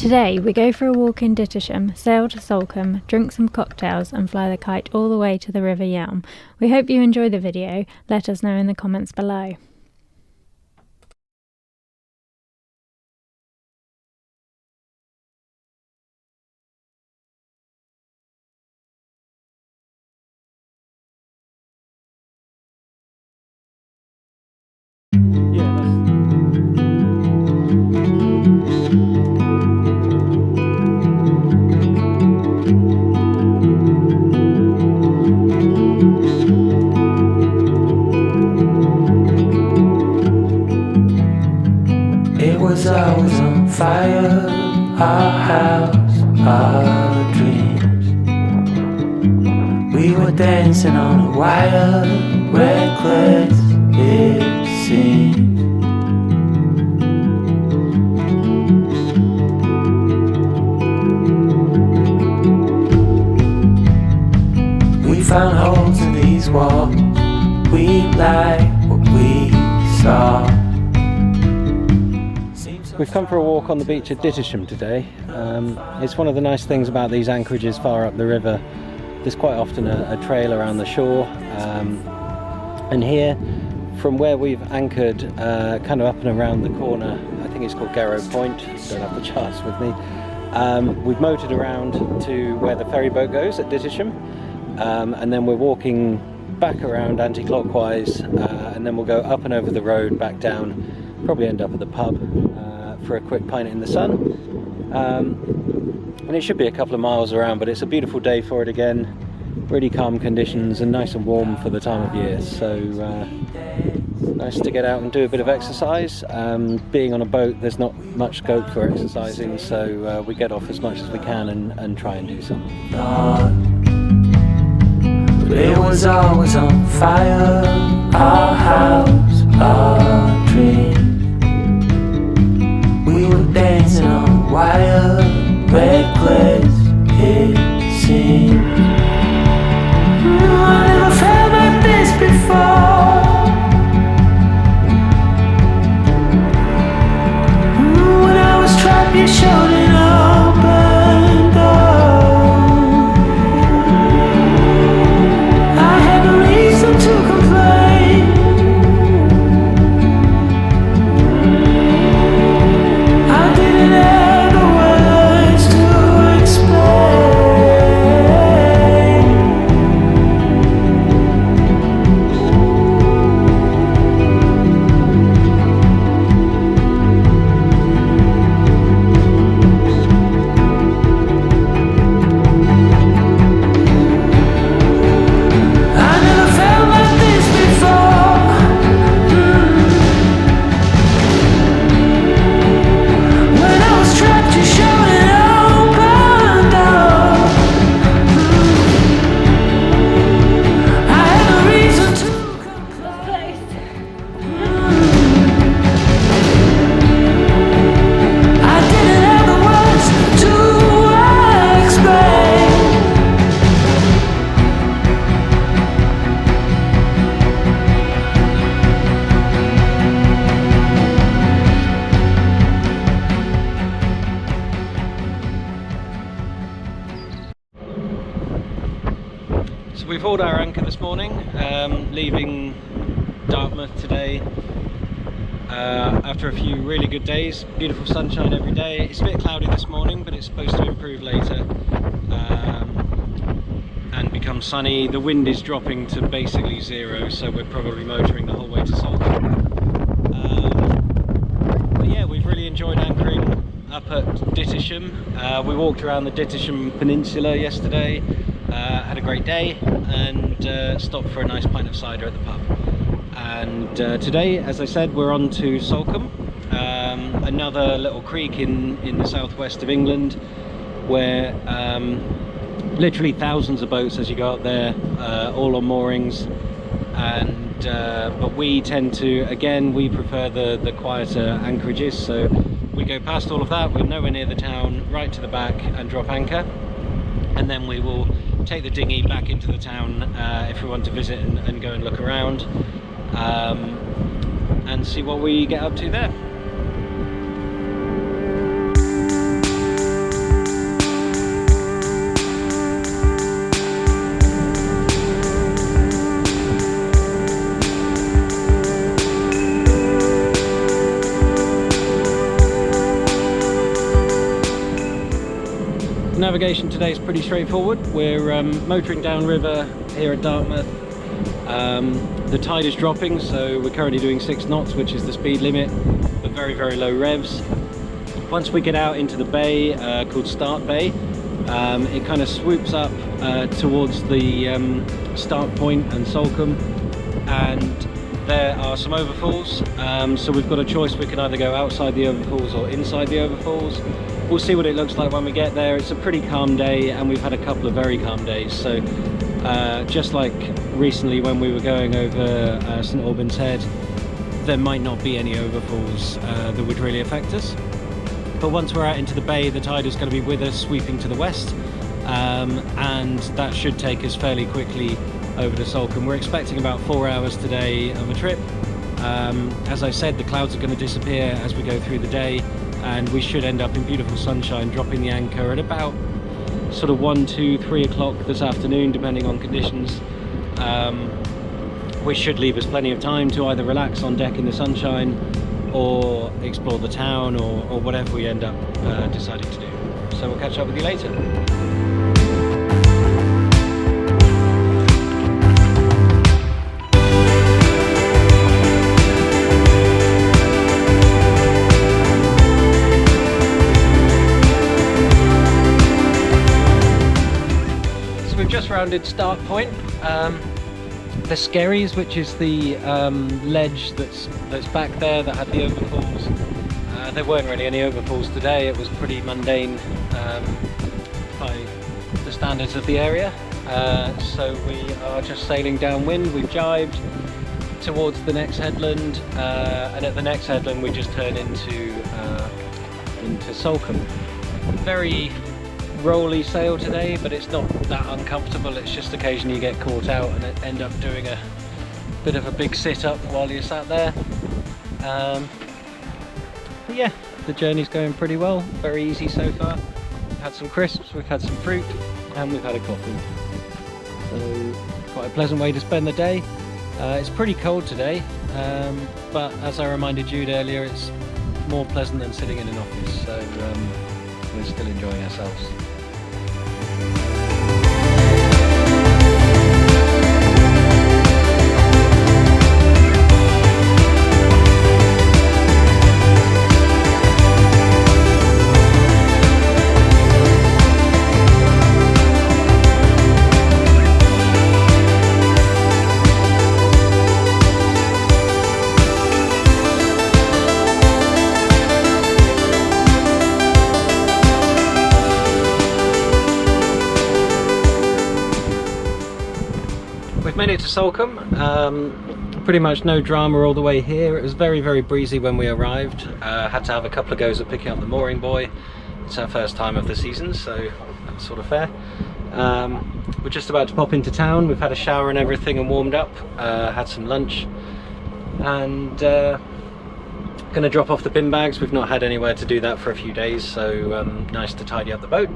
Today we go for a walk in Dittisham, sail to Sulcom, drink some cocktails and fly the kite all the way to the River Yealm. We hope you enjoy the video. Let us know in the comments below. I was on fire, our house, our dreams. We were dancing on a wire, reckless it seemed. We found holes in these walls, we like what we saw. We've come for a walk on the beach at Dittisham today. It's one of the nice things about these anchorages far up the river. There's quite often a trail around the shore, and here from where we've anchored kind of up and around the corner, I think it's called Garrow Point, don't have the charts with me, we've motored around to where the ferry boat goes at Dittisham, and then we're walking back around anti-clockwise, and then we'll go up and over the road back down, probably end up at the pub for a quick pint in the sun, and it should be a couple of miles around, but it's a beautiful day for it again, really calm conditions and nice and warm for the time of year, so nice to get out and do a bit of exercise. Being on a boat, there's not much scope for exercising, so we get off as much as we can and try and do some. It was always on fire, our house, our dreams. We were dancing on wire, reckless it seemed. I never felt like this before. When I was trapped, you showed an open door. I had no reason to complain. So we've hauled our anchor this morning, leaving Dartmouth today after a few really good days. Beautiful sunshine every day. It's a bit cloudy this morning, but it's supposed to improve later and become sunny. The wind is dropping to basically zero, so we're probably motoring the whole way to Sulcom. But yeah, we've really enjoyed anchoring up at Dittisham. We walked around the Dittisham Peninsula yesterday. Had a great day and stopped for a nice pint of cider at the pub. And today, as I said, we're on to Sulcom, another little creek in the southwest of England, where literally thousands of boats as you go up there, all on moorings. And but we tend to, again, we prefer the quieter anchorages, so we go past all of that. We're nowhere near the town, right to the back and drop anchor, and then we will take the dinghy back into the town if we want to visit and go and look around and see what we get up to there. navigation today is pretty straightforward. We're motoring downriver here at Dartmouth. The tide is dropping, so we're currently doing 6 knots, which is the speed limit, but very, very low revs. Once we get out into the bay called Start Bay, it kind of swoops up towards the start point and Sulcom, and there are some overfalls, so we've got a choice. We can either go outside the overfalls or inside the overfalls. We'll see what it looks like when we get there. It's a pretty calm day, and we've had a couple of very calm days, so just like recently when we were going over St Albans Head, there might not be any overfalls that would really affect us. But once we're out into the bay, the tide is going to be with us, sweeping to the west, and that should take us fairly quickly over to Sulcom. We're expecting about 4 hours today of a trip. As I said, the clouds are going to disappear as we go through the day, and we should end up in beautiful sunshine, dropping the anchor at about sort of 1, 2, 3 o'clock this afternoon, depending on conditions. Which should leave us plenty of time to either relax on deck in the sunshine or explore the town, or whatever we end up deciding to do. So we'll catch up with you later. So we've just rounded Start Point. The Skerries, which is the ledge that's back there that had the overfalls. There weren't really any overfalls today. It was pretty mundane by the standards of the area. So we are just sailing downwind. We've jibed towards the next headland, and at the next headland we just turn into Sulcom. Very rolly sail today, but it's not that uncomfortable. It's just occasionally you get caught out and end up doing a bit of a big sit-up while you're sat there. But yeah, the journey's going pretty well, very easy so far. We've had some crisps, we've had some fruit, and we've had a coffee. So quite a pleasant way to spend the day. It's pretty cold today, but as I reminded Jude earlier, it's more pleasant than sitting in an office, so we're still enjoying ourselves. We've made it to Sulcom. Pretty much no drama all the way here. It was very, very breezy when we arrived. Had to have a couple of goes at picking up the mooring buoy. It's our first time of the season, so that's sort of fair. We're just about to pop into town. We've had a shower and everything and warmed up, had some lunch, and gonna drop off the bin bags. We've not had anywhere to do that for a few days, so nice to tidy up the boat.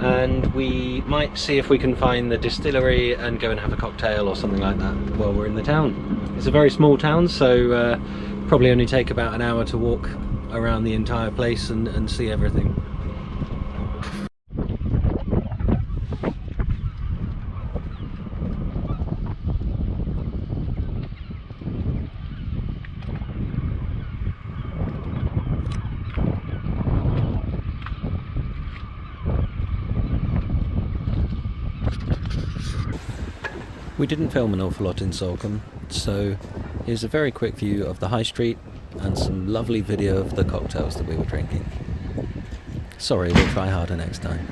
And we might see if we can find the distillery and go and have a cocktail or something like that while we're in the town. It's a very small town, so probably only take about an hour to walk around the entire place and see everything. We didn't film an awful lot in Sulcom, so here's a very quick view of the high street and some lovely video of the cocktails that we were drinking. Sorry, we'll try harder next time.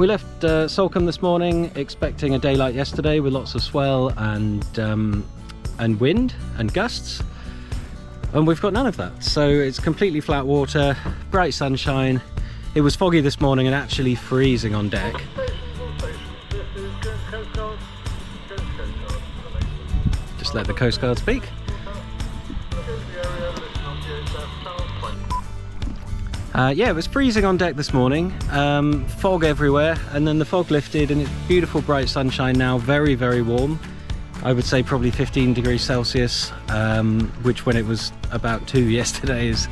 We left Sulcom this morning expecting a day like yesterday with lots of swell and wind and gusts, and we've got none of that. So it's completely flat water, bright sunshine. It was foggy this morning and actually freezing on deck. Just let the Coast Guard speak. Yeah, it was freezing on deck this morning, fog everywhere, and then the fog lifted and it's beautiful bright sunshine now, very, very warm. I would say probably 15 degrees Celsius, which when it was about 2 yesterday is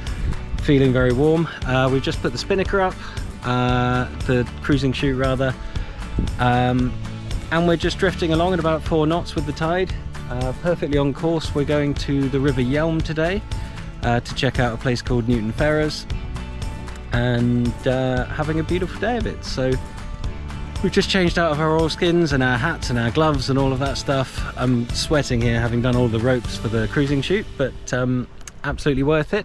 feeling very warm. We've just put the spinnaker up, the cruising chute rather, and we're just drifting along at about 4 knots with the tide, perfectly on course. We're going to the River Yealm today to check out a place called Newton Ferrers, and having a beautiful day of it. So we've just changed out of our oilskins and our hats and our gloves and all of that stuff. I'm sweating here having done all the ropes for the cruising chute, but absolutely worth it.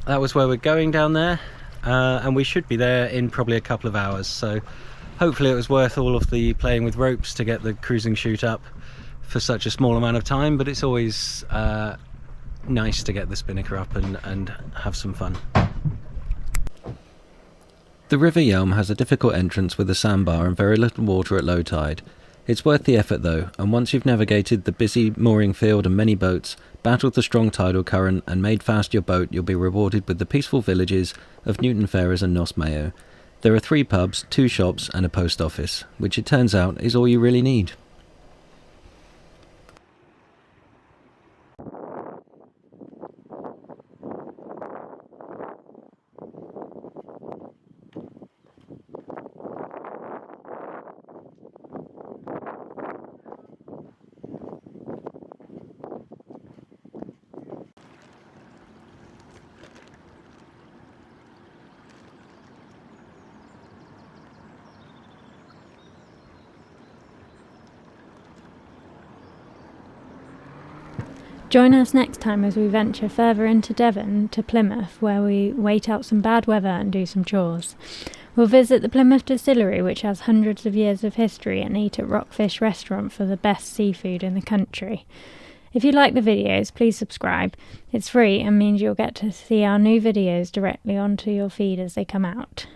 That was where we're going down there, and we should be there in probably a couple of hours, so hopefully it was worth all of the playing with ropes to get the cruising chute up for such a small amount of time. But it's always nice to get the spinnaker up and have some fun. The River Yealm has a difficult entrance with a sandbar and very little water at low tide. It's worth the effort though, and once you've navigated the busy mooring field and many boats, battled the strong tidal current and made fast your boat, you'll be rewarded with the peaceful villages of Newton Ferrers and Nos Mayo. There are 3 pubs, 2 shops and a post office, which it turns out is all you really need. Join us next time as we venture further into Devon to Plymouth, where we wait out some bad weather and do some chores. We'll visit the Plymouth Distillery, which has hundreds of years of history, and eat at Rockfish Restaurant for the best seafood in the country. If you like the videos, please subscribe. It's free and means you'll get to see our new videos directly onto your feed as they come out.